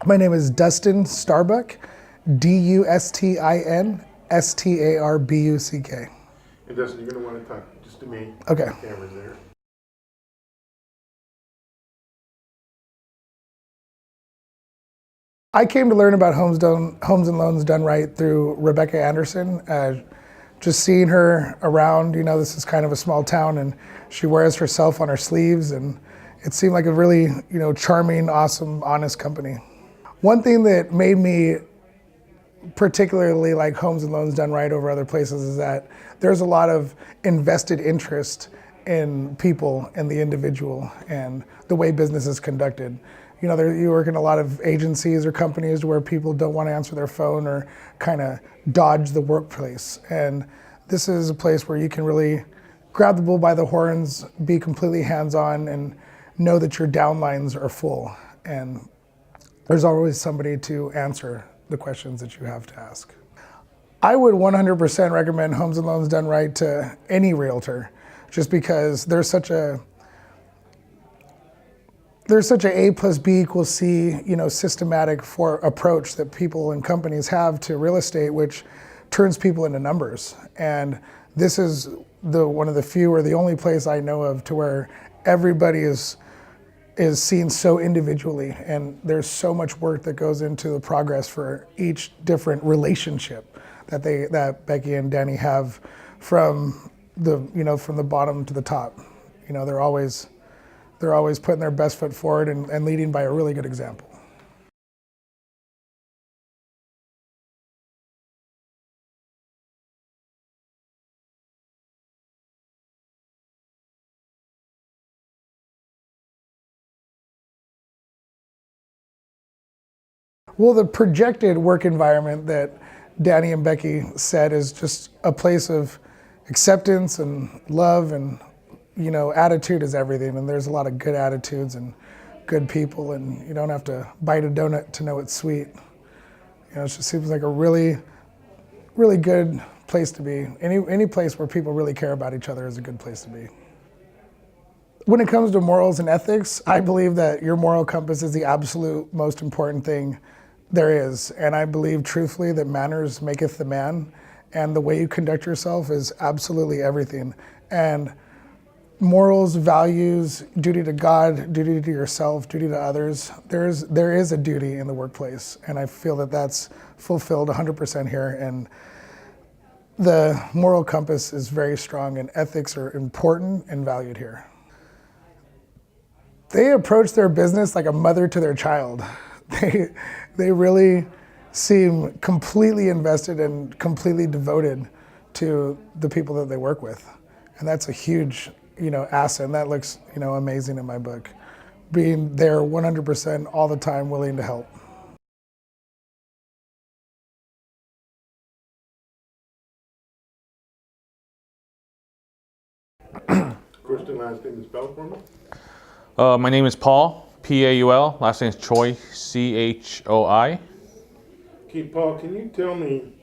My name is Dustin Starbuck, Dustin Starbuck. And Dustin, you're going to want to talk just to me. Okay. The camera's there. I came to learn about homes and loans done right through Rebecca Anderson. Just seeing her around, this is kind of a small town, and she wears herself on her sleeves, and it seemed like a really, charming, awesome, honest company. One thing that made me particularly like homes and loans done right over other places is that there's a lot of invested interest in people and the individual and the way business is conducted. You work in a lot of agencies or companies where people don't want to answer their phone or kind of dodge the workplace. And this is a place where you can really grab the bull by the horns, be completely hands-on, and know that your downlines are full. And there's always somebody to answer the questions that you have to ask. I would 100% recommend Homes and Loans Done Right to any realtor, just because there's such a A plus B equals C, systematic approach that people and companies have to real estate, which turns people into numbers. And this is one of the few or the only place I know of to where everybody is seen so individually, and there's so much work that goes into the progress for each different relationship that Becky and Danny have from the bottom to the top. They're always putting their best foot forward and leading by a really good example. Well, the projected work environment that Danny and Becky said is just a place of acceptance and love, and attitude is everything, and there's a lot of good attitudes and good people, and you don't have to bite a donut to know it's sweet. It just seems like a really, really good place to be. Any place where people really care about each other is a good place to be. When it comes to morals and ethics, I believe that your moral compass is the absolute most important thing there is. And I believe truthfully that manners maketh the man, and the way you conduct yourself is absolutely everything. And morals, values, duty to God, duty to yourself, duty to others, there is a duty in the workplace. And I feel that that's fulfilled 100% here. And the moral compass is very strong, and ethics are important and valued here. They approach their business like a mother to their child. They really seem completely invested and completely devoted to the people that they work with. And that's a huge, asset, and that looks, amazing in my book. Being there 100% all the time, willing to help. First and last name is spelled for me? My name is Paul, Paul. Last name is Choi, Choi. Okay, Paul, can you tell me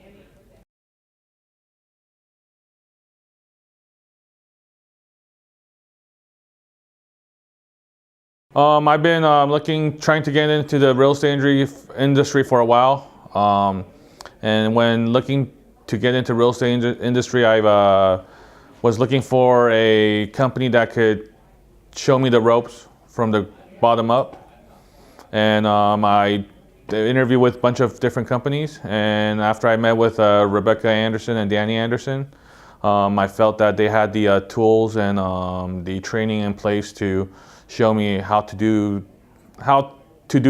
I've been trying to get into the real estate industry for a while. And when looking to get into real estate industry, I was looking for a company that could show me the ropes from the bottom up. And I interviewed with a bunch of different companies. And after I met with Rebecca Anderson and Danny Anderson, I felt that they had the tools and the training in place to show me how to do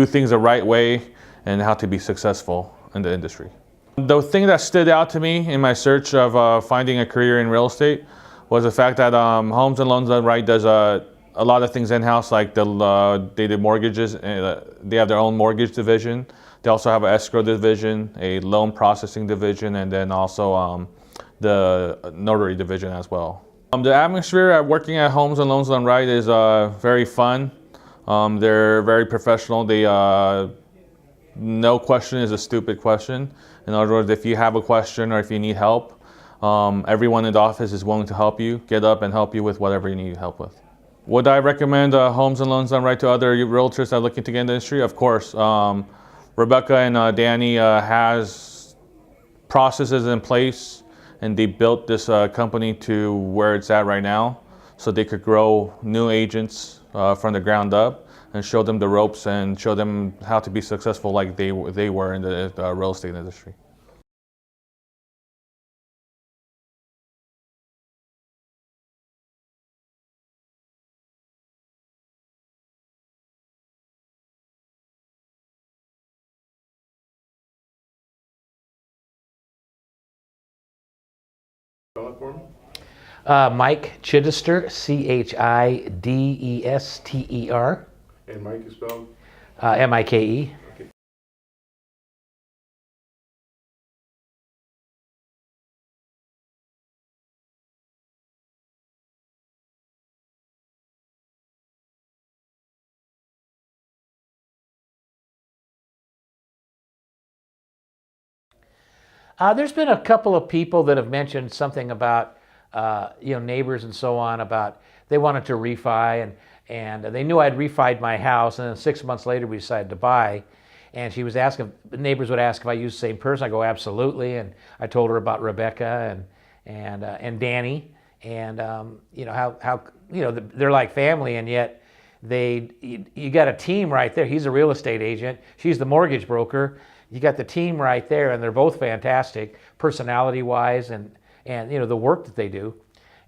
things the right way and how to be successful in the industry. The thing that stood out to me in my search of finding a career in real estate was the fact that Homes and Loans Done Right does a lot of things in-house, like they do mortgages. They have their own mortgage division. They also have an escrow division, a loan processing division, and then also the notary division as well. The atmosphere at working at Homes and Loans Done Right is very fun. They're very professional. No question is a stupid question. In other words, if you have a question or if you need help, everyone in the office is willing to help you, get up and help you with whatever you need help with. Would I recommend Homes and Loans Done Right to other realtors that are looking to get in the industry? Of course. Rebecca and Danny has processes in place, and they built this company to where it's at right now, so they could grow new agents from the ground up and show them the ropes and show them how to be successful like they were in the real estate industry. Spell it for me. Mike Chidester, Chidester, And Mike is spelled? Mike. Okay. There's been a couple of people that have mentioned something about, neighbors and so on, about they wanted to refi, and they knew I'd refied my house, and then 6 months later we decided to buy. And she was asking, neighbors would ask if I used the same person. I go, absolutely. And I told her about Rebecca and Danny, and how they're like family, and yet you got a team right there. He's a real estate agent. She's the mortgage broker. You got the team right there, and they're both fantastic, personality-wise, and the work that they do.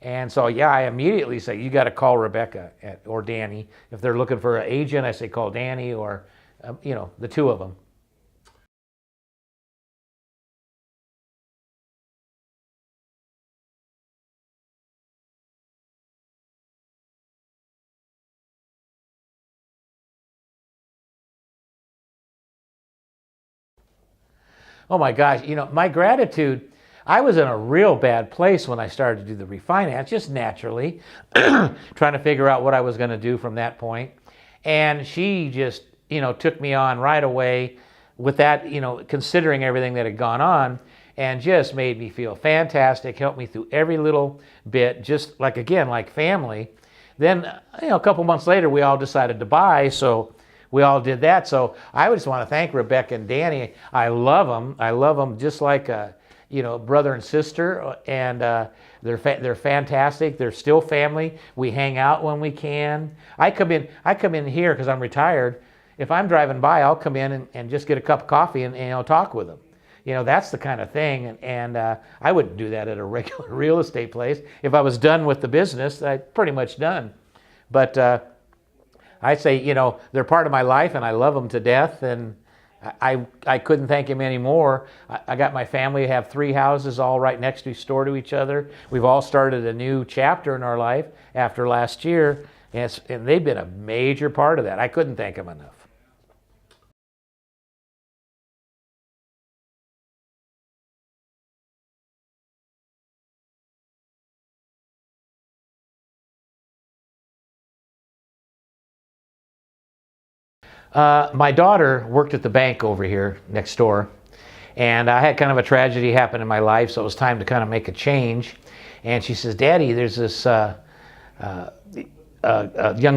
And so, yeah, I immediately say, you got to call Rebecca or Danny. If they're looking for an agent, I say call Danny or, the two of them. Oh my gosh, my gratitude, I was in a real bad place when I started to do the refinance, just naturally, trying to figure out what I was going to do from that point. And she just, took me on right away with that, considering everything that had gone on, and just made me feel fantastic, helped me through every little bit, just like, again, like family. Then, a couple months later, we all decided to buy, so we all did that. So I just want to thank Rebecca and Danny. I love them. I love them just like brother and sister, and they're fantastic. They're still family. We hang out when we can. I come in here because I'm retired. If I'm driving by, I'll come in and just get a cup of coffee and talk with them. That's the kind of thing, and I wouldn't do that at a regular real estate place. If I was done with the business, I'm pretty much done. But I say, they're part of my life, and I love them to death, and I couldn't thank him anymore. I got my family, have 3 houses all right next door to each other. We've all started a new chapter in our life after last year, and they've been a major part of that. I couldn't thank them enough. My daughter worked at the bank over here next door, and I had kind of a tragedy happen in my life, so it was time to kind of make a change. And she says, Daddy, there's this young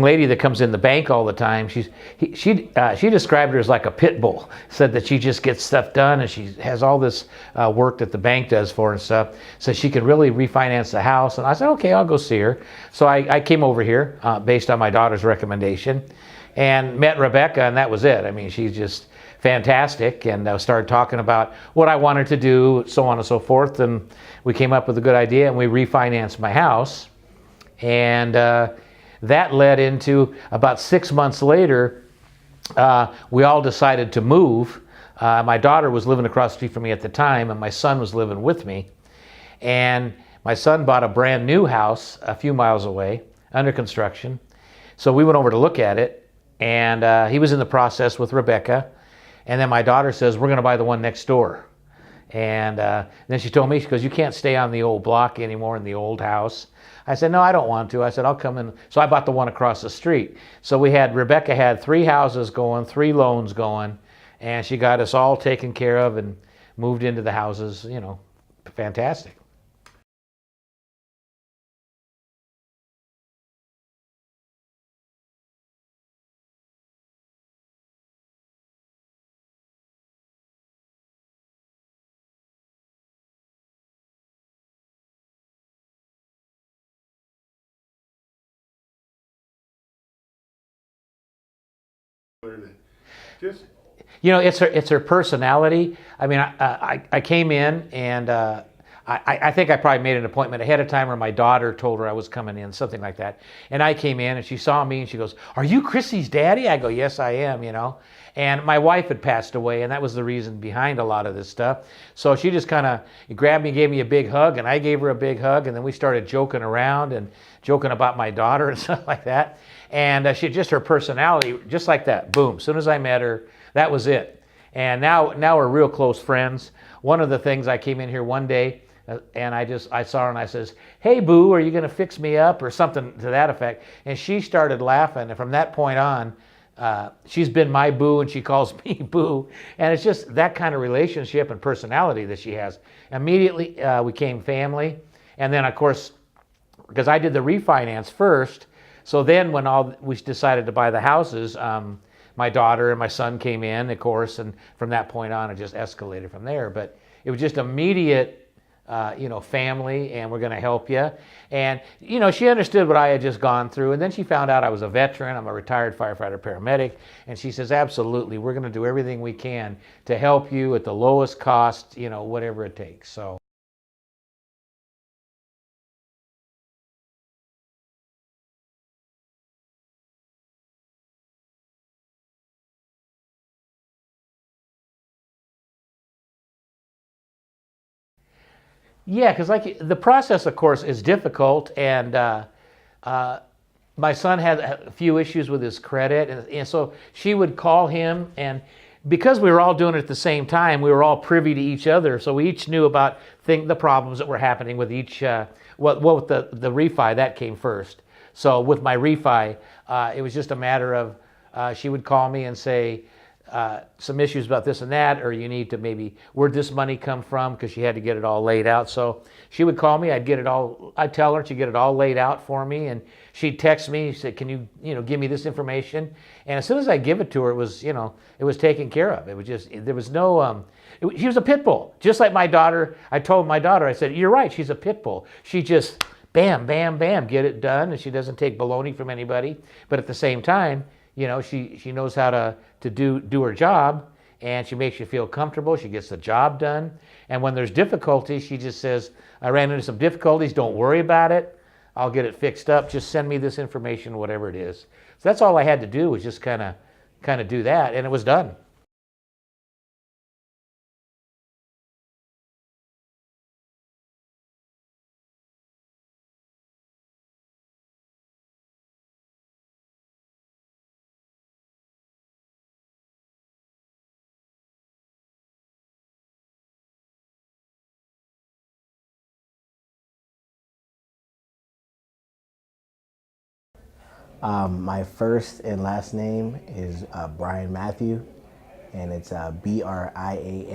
lady that comes in the bank all the time. She described her as like a pit bull, said that she just gets stuff done, and she has all this work that the bank does for her and stuff, so she can really refinance the house. And I said, okay, I'll go see her. So I came over here based on my daughter's recommendation, and met Rebecca, and that was it. I mean, she's just fantastic, and started talking about what I wanted to do, so on and so forth, and we came up with a good idea, and we refinanced my house. And that led into about 6 months later, we all decided to move. My daughter was living across the street from me at the time, and my son was living with me. And my son bought a brand new house a few miles away, under construction. So we went over to look at it, and he was in the process with Rebecca. And then my daughter says, we're going to buy the one next door. And then she told me, she goes, you can't stay on the old block anymore in the old house. I said, no, I don't want to. I said, I'll come in. So I bought the one across the street. So Rebecca had 3 houses going, 3 loans going, and she got us all taken care of and moved into the houses, fantastic. Just You know, it's her personality. I mean, I came in and I think I probably made an appointment ahead of time, or my daughter told her I was coming in, something like that. And I came in and she saw me and she goes, "Are you Chrissy's daddy?" I go, "Yes, I am," you know. And my wife had passed away, and that was the reason behind a lot of this stuff. So she just kind of grabbed me, gave me a big hug, and I gave her a big hug, and then we started joking around and joking about my daughter and stuff like that. And she just, her personality, just like that, boom. As soon as I met her, that was it. And now we're real close friends. One of the things, I came in here one day and I saw her and I says, "Hey boo, are you gonna fix me up?" or something to that effect. And she started laughing, and from that point on, she's been my boo and she calls me boo. And it's just that kind of relationship and personality that she has. Immediately we became family. And then of course, because I did the refinance first, so then when we decided to buy the houses, my daughter and my son came in, of course, and from that point on, it just escalated from there. But it was just immediate, family, and we're going to help you. And, she understood what I had just gone through. And then she found out I was a veteran. I'm a retired firefighter paramedic. And she says, "Absolutely, we're going to do everything we can to help you at the lowest cost, whatever it takes." So. Yeah, because like the process, of course, is difficult, and my son had a few issues with his credit, and so she would call him, and because we were all doing it at the same time, we were all privy to each other, so we each knew about the problems that were happening with each. With the refi, that came first. So with my refi, it was just a matter of she would call me and say, some issues about this and that, or you need to maybe, where'd this money come from, because she had to get it all laid out. So she would call me, I'd tell her, she'd get it all laid out for me, and she'd text me, she said, "Can you give me this information?" And as soon as I give it to her, it was taken care of. It was just, there was no, she was a pit bull, just like my daughter. I told my daughter, I said, "You're right, she's a pit bull. She just bam, bam, bam, get it done, and she doesn't take baloney from anybody, but at the same time, she knows how to do her job, and she makes you feel comfortable. She gets the job done. And when there's difficulties, she just says, "I ran into some difficulties. Don't worry about it. I'll get it fixed up. Just send me this information," whatever it is. So that's all I had to do, was just kind of do that, and it was done. My first and last name is Brian Matthew, and it's BrianMatthew.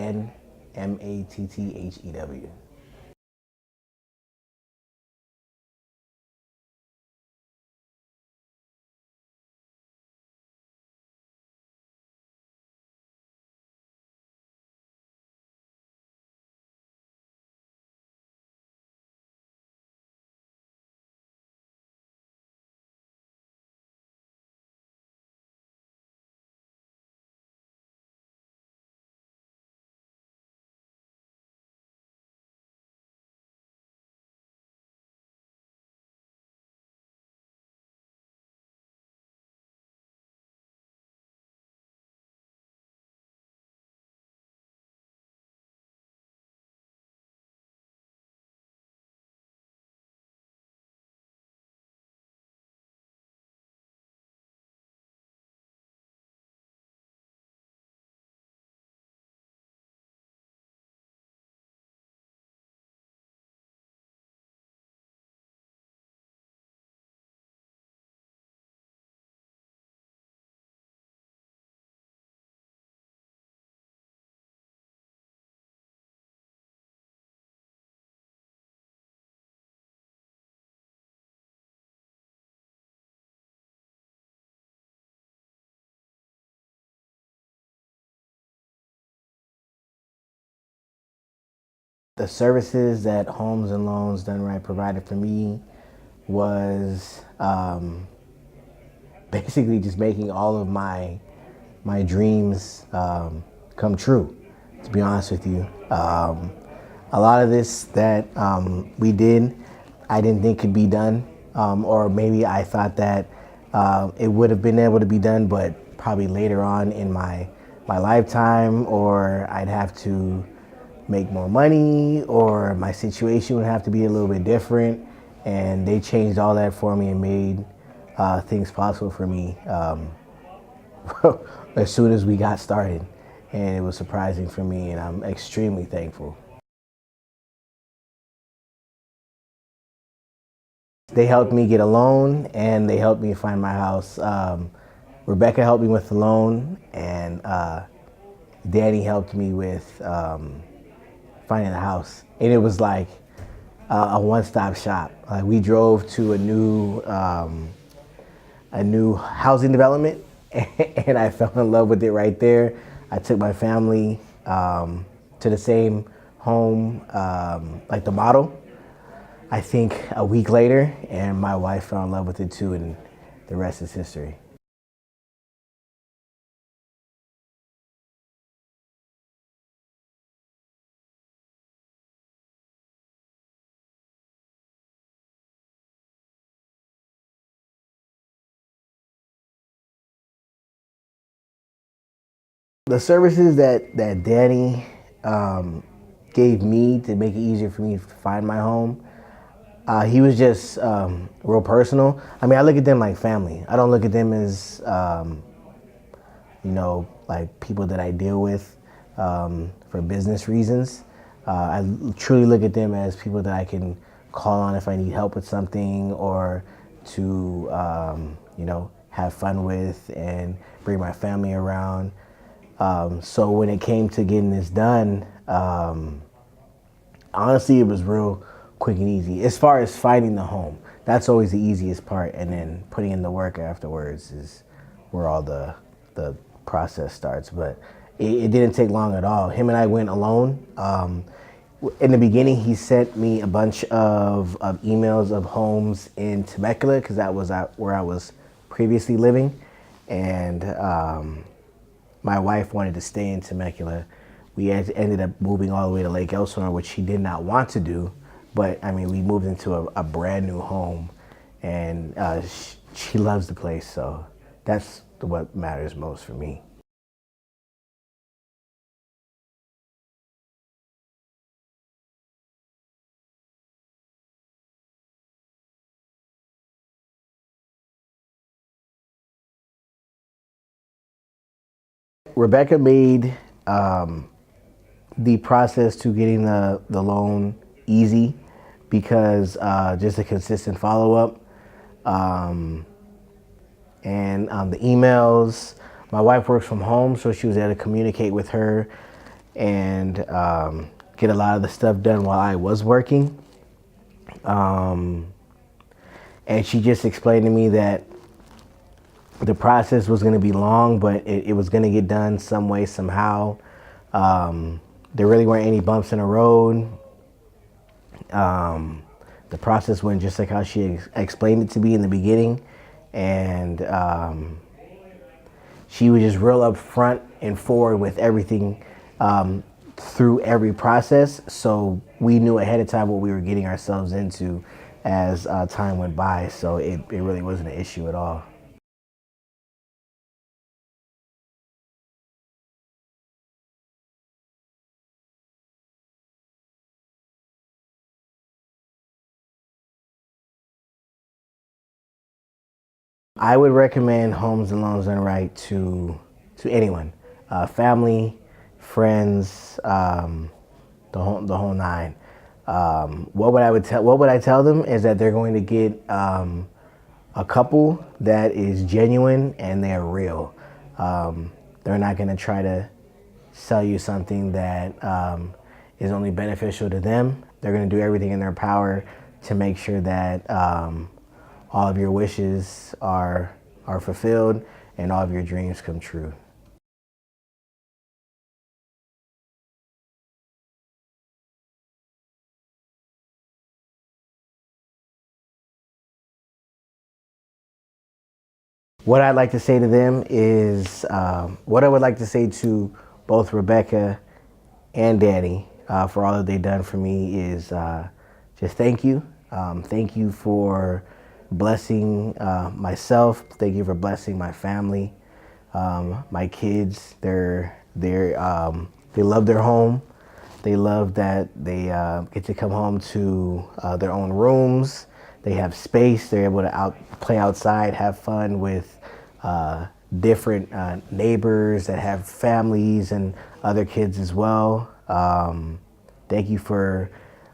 The services that Homes and Loans Done Right provided for me was basically just making all of my my dreams come true, to be honest with you. A lot of this that we did, I didn't think could be done, or maybe I thought that it would have been able to be done, but probably later on in my lifetime, or I'd have to make more money, or my situation would have to be a little bit different. And they changed all that for me and made things possible for me as soon as we got started. And it was surprising for me, and I'm extremely thankful. They helped me get a loan, and they helped me find my house. Rebecca helped me with the loan, and Danny helped me with finding a house. And it was like a one-stop shop. Like, we drove to a new housing development, and I fell in love with it right there. I took my family to the same home, like the model, I think a week later, and my wife fell in love with it too, and the rest is history. The services that Danny gave me to make it easier for me to find my home, he was just real personal. I mean, I look at them like family. I don't look at them as, like people that I deal with for business reasons. I truly look at them as people that I can call on if I need help with something, or to, have fun with and bring my family around. So when it came to getting this done, honestly, it was real quick and easy. As far as finding the home, that's always the easiest part, and then putting in the work afterwards is where all the process starts. But it didn't take long at all. Him and I went alone. In the beginning, he sent me a bunch of emails of homes in Temecula, because that was where I was previously living, and my wife wanted to stay in Temecula. We ended up moving all the way to Lake Elsinore, which she did not want to do. But I mean, we moved into a brand new home, and she loves the place. So that's what matters most for me. Rebecca made the process to getting the loan easy, because just a consistent follow-up, and the emails. My wife works from home, so she was able to communicate with her and get a lot of the stuff done while I was working. And she just explained to me that the process was going to be long, but it was going to get done some way, somehow. There really weren't any bumps in the road. The process went just like how she explained it to me in the beginning. And she was just real upfront and forward with everything through every process. So we knew ahead of time what we were getting ourselves into as time went by. So it really wasn't an issue at all. I would recommend Homes and Loans Done Right to anyone, family, friends, the whole nine. What would I tell them is that they're going to get a couple that is genuine and they're real. They're not going to try to sell you something that is only beneficial to them. They're going to do everything in their power to make sure that all of your wishes are fulfilled and all of your dreams come true. What I'd like to say to them is what I would like to say to both Rebecca and Danny for all that they've done for me is just thank you. Thank you for blessing myself. Thank you for blessing my family, my kids. They love their home. They love that they get to come home to their own rooms. They have space. They're able to play outside, have fun with different neighbors that have families and other kids as well. Thank you for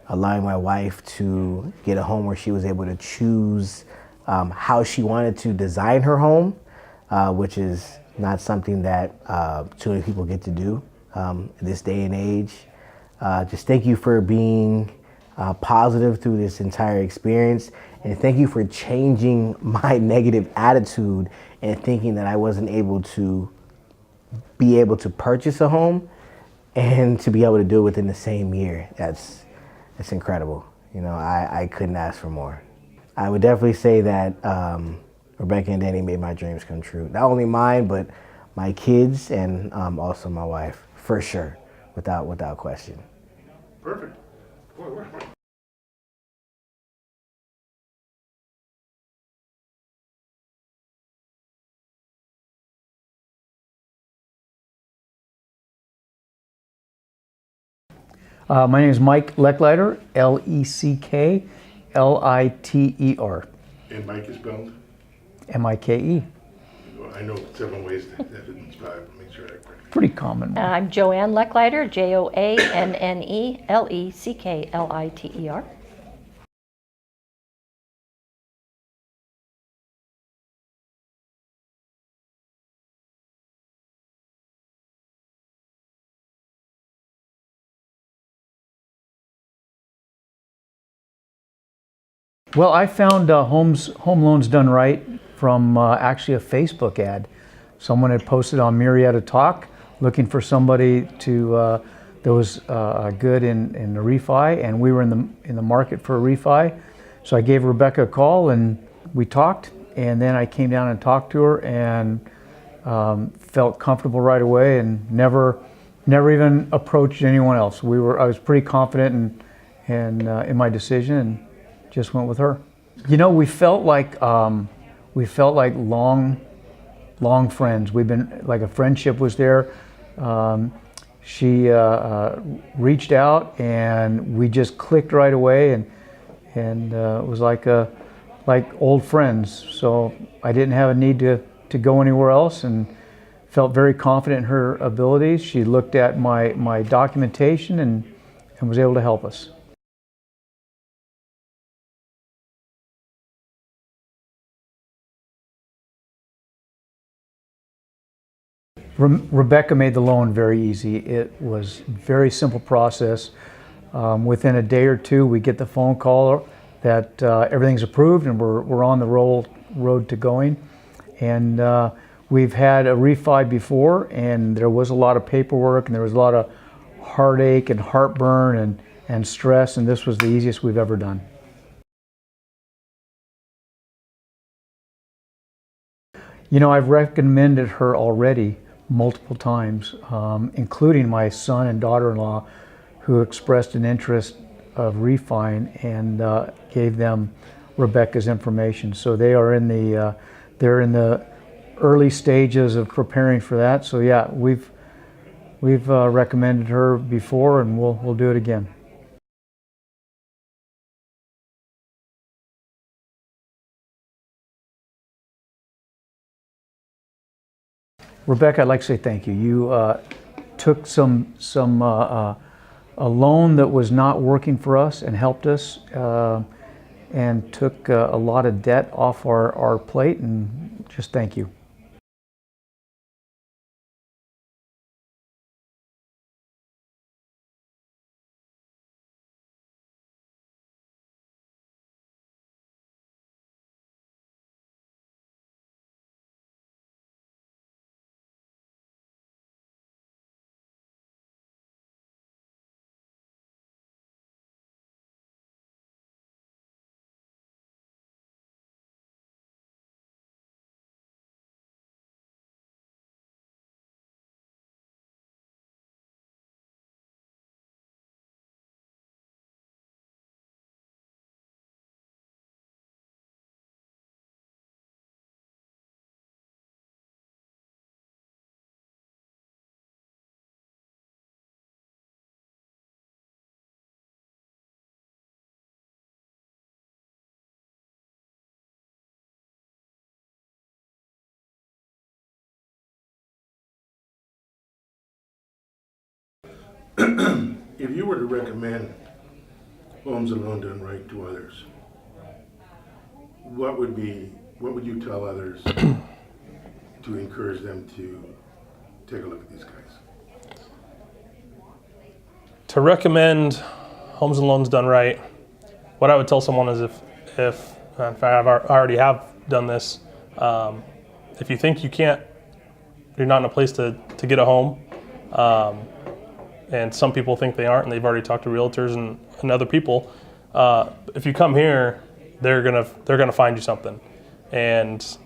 allowing my wife to get a home where she was able to choose how she wanted to design her home, which is not something that too many people get to do in this day and age. Just thank you for being positive through this entire experience, and thank you for changing my negative attitude and thinking that I wasn't able to be able to purchase a home and to be able to do it within the same year. That's incredible. You know, I couldn't ask for more. I would definitely say that Rebecca and Danny made my dreams come true. Not only mine, but my kids and also my wife, for sure, without question. Perfect. My name is Mike Leckliter, Leckliter, And Mike is spelled? Mike. I know several ways to have it spelled. Make sure I correct. Pretty common. I'm Joanne Leckliter, Joannellecklitter. Well, I found Home Loans Done Right from actually a Facebook ad. Someone had posted on Murrieta Talk looking for somebody to that was good in the refi, and we were in the market for a refi. So I gave Rebecca a call and we talked, and then I came down and talked to her and felt comfortable right away and never even approached anyone else. I was pretty confident in my decision and just went with her. You know, we felt like long friends. We've been like a friendship was there. She reached out and we just clicked right away, and it was like old friends. So I didn't have a need to go anywhere else, and felt very confident in her abilities. She looked at my documentation and was able to help us. Rebecca made the loan very easy. It was a very simple process. Within a day or two, we get the phone call that everything's approved and we're on the road to going. And we've had a refi before, and there was a lot of paperwork and there was a lot of heartache and heartburn and stress, and this was the easiest we've ever done. You know, I've recommended her already multiple times, including my son and daughter-in-law, who expressed an interest of refining, and gave them Rebecca's information. So they are they're in the early stages of preparing for that. So yeah, we've recommended her before, and we'll do it again. Rebecca, I'd like to say thank you. You took a loan that was not working for us and helped us, and took a lot of debt off our plate, and just thank you. If you were to recommend homes alone done right to others, what would you tell others to encourage them to take a look at these guys? To recommend homes and loans done right, what I would tell someone is if in fact I already have done this, if you think you're not in a place to get a home, and some people think they aren't, and they've already talked to realtors and other people. If you come here, they're gonna find you something, and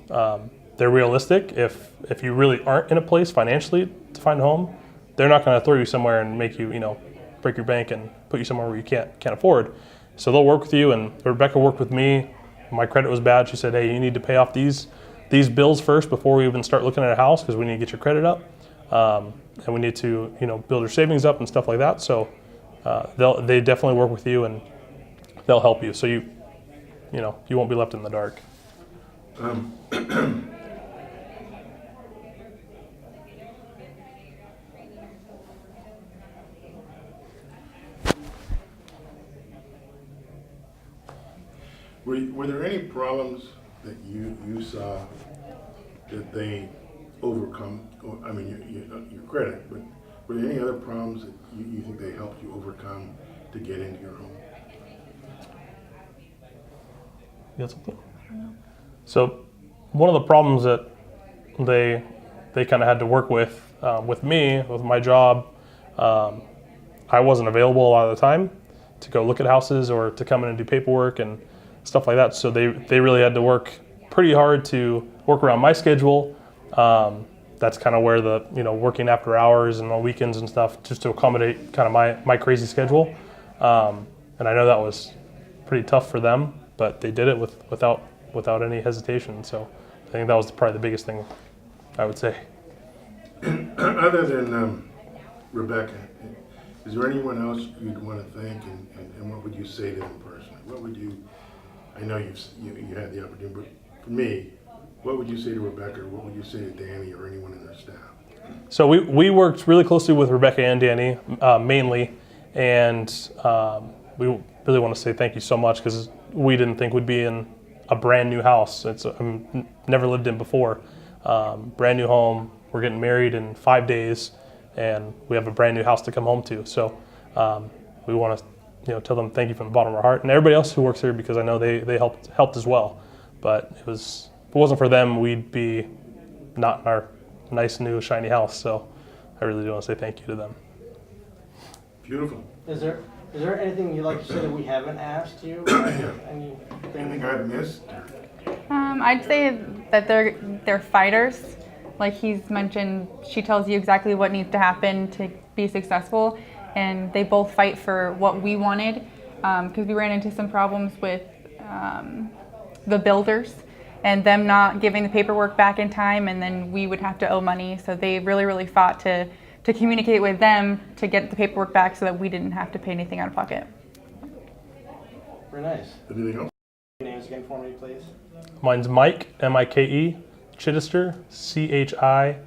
they're realistic. If you really aren't in a place financially to find a home, they're not gonna throw you somewhere and make you break your bank and put you somewhere where you can't afford. So they'll work with you. And Rebecca worked with me. My credit was bad. She said, "Hey, you need to pay off these bills first before we even start looking at a house, because we need to get your credit up, and we need to build your savings up and stuff like that." So they definitely work with you, and they'll help you. So you won't be left in the dark. Were there any problems that you saw that they overcome? I mean, your credit, but were there any other problems that you think they helped you overcome to get into your home? You got something? So one of the problems that they kind of had to work with me, with my job, I wasn't available a lot of the time to go look at houses or to come in and do paperwork and stuff like that. So they really had to work pretty hard to work around my schedule. That's kind of where the working after hours and on weekends and stuff, just to accommodate kind of my crazy schedule. And I know that was pretty tough for them, but they did it without any hesitation. So I think that was probably the biggest thing I would say. Other than Rebecca, is there anyone else you'd want to thank, and what would you say to them personally? What would you? I know you had the opportunity, but for me, what would you say to Rebecca, or what would you say to Danny or anyone in their staff? So we worked really closely with Rebecca and Danny mainly, and we really want to say thank you so much, because we didn't think we'd be in a brand new house. It's never lived in before. Brand new home. We're getting married in 5 days, and we have a brand new house to come home to. So we want to tell them thank you from the bottom of our heart, and everybody else who works here, because I know they helped as well. But if it wasn't for them, we'd be not in our nice new shiny house. So I really do want to say thank you to them. Beautiful. Is there anything you'd like to say that we haven't asked you? Anything I've missed? I'd say that they're fighters. Like he's mentioned, she tells you exactly what needs to happen to be successful, and they both fight for what we wanted, because we ran into some problems with the builders and them not giving the paperwork back in time, and then we would have to owe money. So they really fought to communicate with them to get the paperwork back so that we didn't have to pay anything out of pocket. Very nice. Anything else? Your names again for me, please. Mine's Mike, M-I-K-E, Chittister, C-H-I-D-E-S-T-E-R.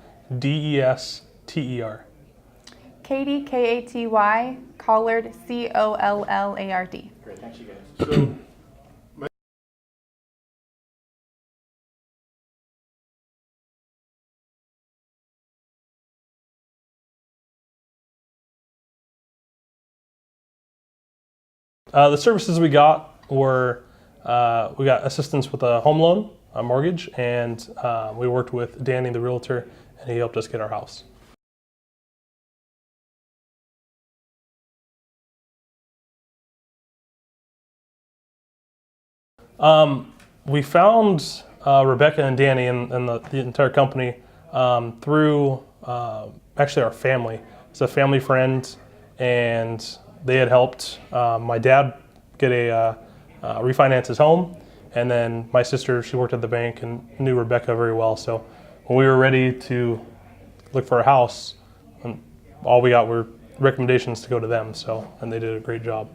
Katie, K-A-T-Y, Collard, C-O-L-L-A-R-D. Great, thanks you guys. So, The services we got were, we got assistance with a home loan, a mortgage, and we worked with Danny, the realtor, and he helped us get our house. We found Rebecca and Danny and the entire company through actually our family. It's a family friend, and they had helped my dad get refinance his home, and then my sister, she worked at the bank and knew Rebecca very well. So when we were ready to look for a house, all we got were recommendations to go to them. So, and they did a great job.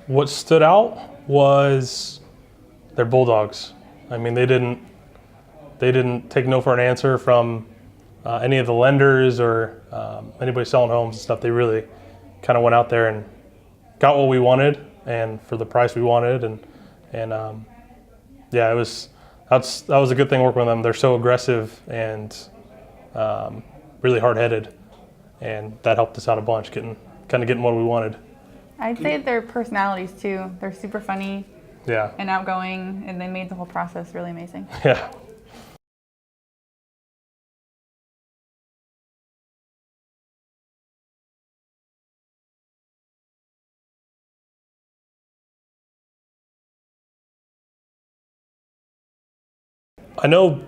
what stood out was their bulldogs. I mean, they didn't take no for an answer from any of the lenders or anybody selling homes and stuff. They really kind of went out there and got what we wanted and for the price we wanted, and yeah, that was a good thing working with them. They're so aggressive and really hard-headed, and that helped us out a bunch, getting what we wanted. I'd say their personalities too. They're super funny Yeah. and outgoing, and they made the whole process really amazing. Yeah. I know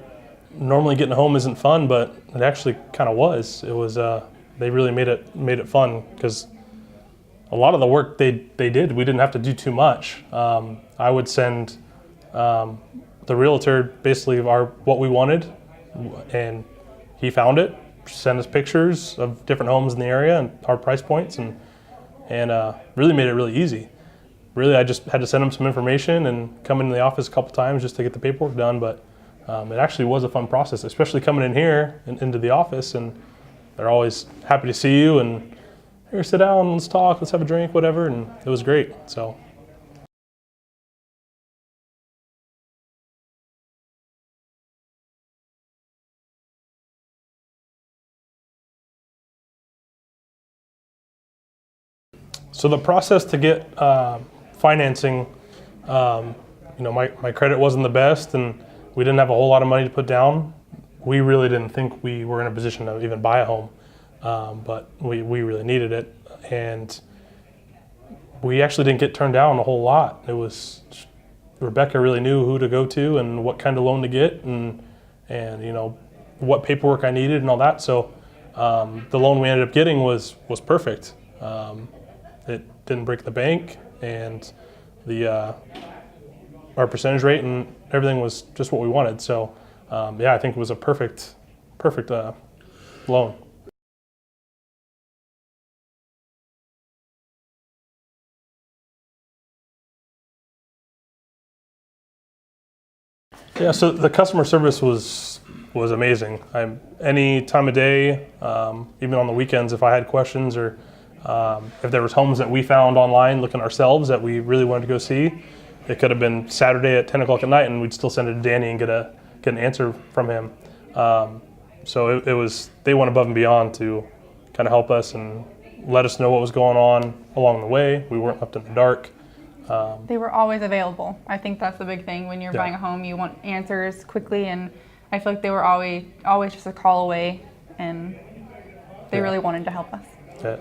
normally getting home isn't fun, but it actually kind of was. It was. They really made it fun because a lot of the work they did, we didn't have to do too much. I would send the realtor basically what we wanted, and he found it. Send us pictures of different homes in the area and our price points, and really made it really easy. Really, I just had to send him some information and come into the office a couple times just to get the paperwork done, but it actually was a fun process, especially coming in here and into the office, and they're always happy to see you and here, sit down, let's talk, let's have a drink, whatever, and it was great. So. So the process to get financing, my credit wasn't the best, and we didn't have a whole lot of money to put down. We really didn't think we were in a position to even buy a home, but we really needed it, and we actually didn't get turned down a whole lot. It was Rebecca really knew who to go to and what kind of loan to get, and what paperwork I needed and all that. So the loan we ended up getting was perfect. It didn't break the bank, and our percentage rate and everything was just what we wanted. So I think it was a perfect loan. Yeah, so the customer service was amazing. Any time of day, even on the weekends, if I had questions or if there was homes that we found online looking ourselves that we really wanted to go see, it could have been Saturday at 10 o'clock at night, and we'd still send it to Danny and get an answer from him. So it was, they went above and beyond to kind of help us and let us know what was going on along the way. We weren't left in the dark. They were always available. I think that's the big thing. When you're buying a home, you want answers quickly, and I feel like they were always just a call away, and they really wanted to help us. Yeah.